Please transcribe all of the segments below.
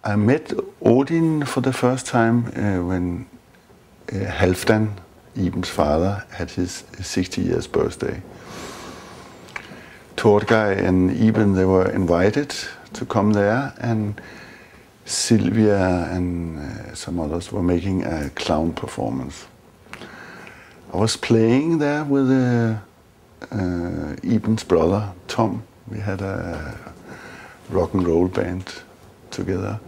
I met Odin for the first time when Halfdan, Iben's father, had his 60 years birthday. Torgay and Iben, they were invited to come there, and Sylvia and some others were making a clown performance. I was playing there with Iben's brother, Tom. We had a rock and roll band together.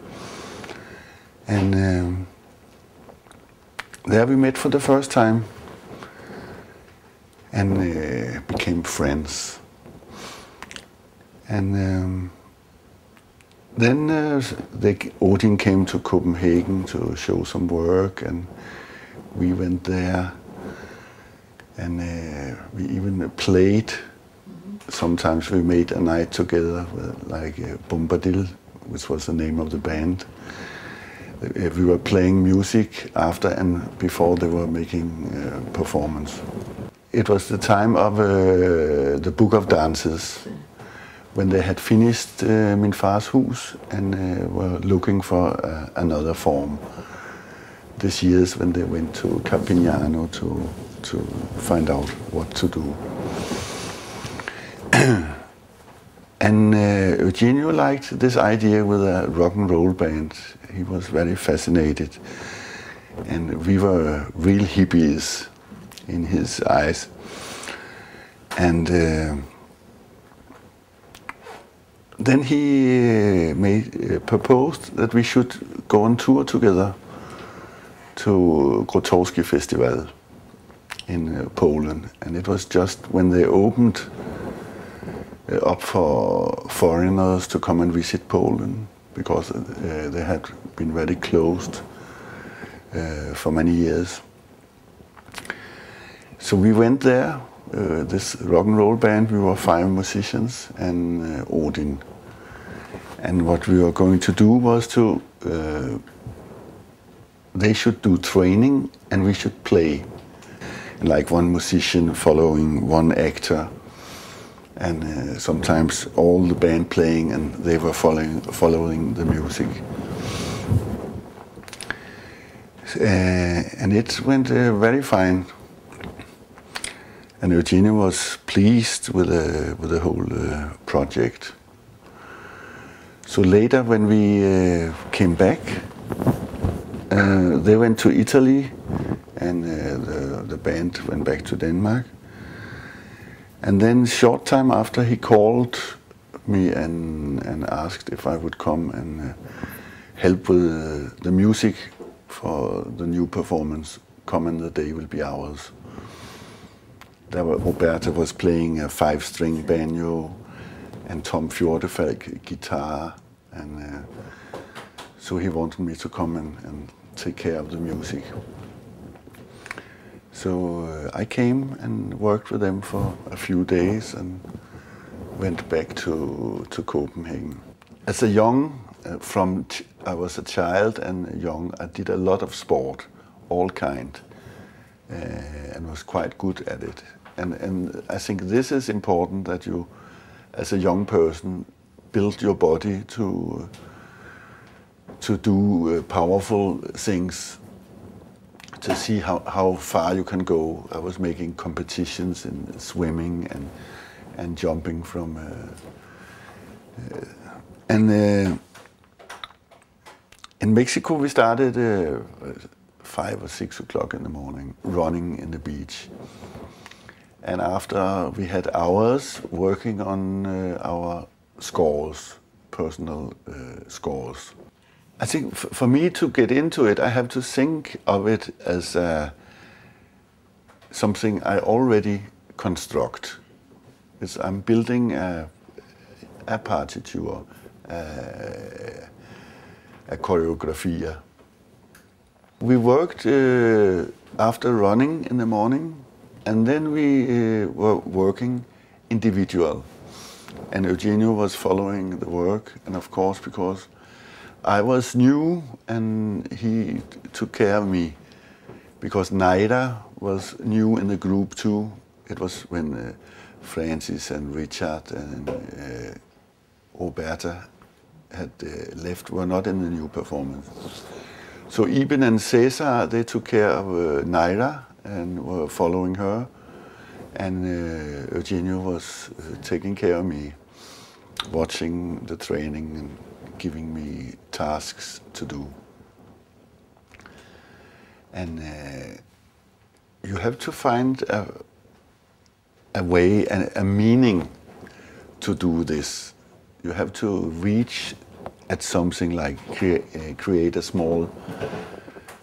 And there we met for the first time and became friends. And then Odin came to Copenhagen to show some work, and we went there, and we even played. Sometimes we made a night together with, like Bombadil, which was the name of the band. We were playing music after and before they were making performance. It was the time of the Book of Dances, when they had finished Min Fars Hus and were looking for another form. This year's when they went to Carpignano to find out what to do. And Eugenio liked this idea with a rock and roll band. He was very fascinated, and we were real hippies in his eyes. And then he proposed that we should go on tour together to Grotowski Festival in Poland. And it was just when they opened up for foreigners to come and visit Poland, because they had been very closed for many years. So we went there, this rock and roll band. We were 5 musicians and Odin. And what we were going to do was to, they should do training and we should play. Like one musician following one actor, and sometimes all the band playing and they were following the music. And it went very fine. And Eugenio was pleased with the whole project. So later, when we came back, they went to Italy, and the band went back to Denmark. And then short time after, he called me and asked if I would come and help with the music for the new performance, Come and the Day Will Be Ours. There Roberta was playing a 5-string banjo and Tom Fjordefalk guitar, and so he wanted me to come and take care of the music. So I came and worked with them for a few days and went back to Copenhagen. As a young, I was a child and young, I did a lot of sport, all kind, and was quite good at it. And I think this is important, that you, as a young person, build your body to do powerful things, to see how far you can go. I was making competitions in swimming and jumping from... in Mexico we started 5 or 6 o'clock in the morning, running in the beach. And after we had hours working on our scores, personal scores. I think for me to get into it, I have to think of it as something I already construct. I'm building a partiture, a choreography. We worked after running in the morning, and then we were working individual. And Eugenio was following the work, and of course, because I was new and he took care of me, because Naida was new in the group too. It was when Francis and Richard and Roberta had left were not in the new performance. So Iben and Cesar, they took care of Naira and were following her, and Eugenio was taking care of me, watching the training and giving me tasks to do. And you have to find a way and a meaning to do this. You have to reach at something like create a small,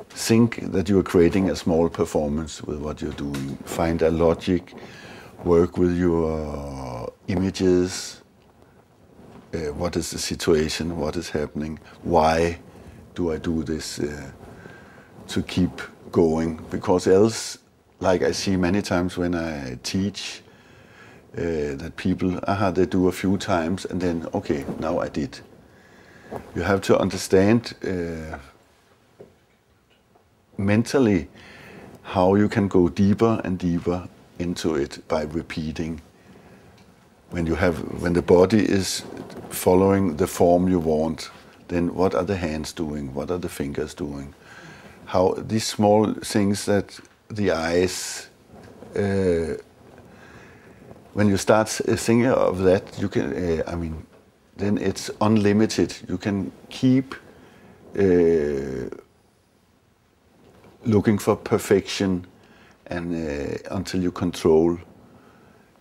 think that you are creating a small performance with what you're doing. Find a logic, work with your images. What is the situation? What is happening? Why do I do this? To keep going, because else, like I see many times when I teach, that people, they do a few times and then, okay, now I did. You have to understand mentally how you can go deeper and deeper into it by repeating. When the body is following the form you want, then what are the hands doing? What are the fingers doing? How these small things that the eyes, when you start thinking of that, you can, then it's unlimited. You can keep looking for perfection and until you control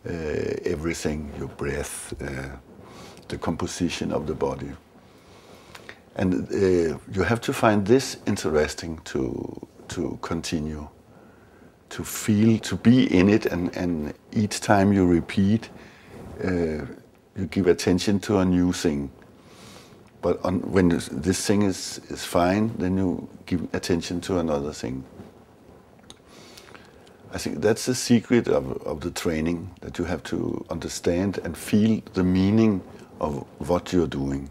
everything, your breath, the composition of the body. And you have to find this interesting to continue, to feel, to be in it, and each time you repeat, you give attention to a new thing. But when this thing is fine, then you give attention to another thing. I think that's the secret of the training, that you have to understand and feel the meaning of what you're doing.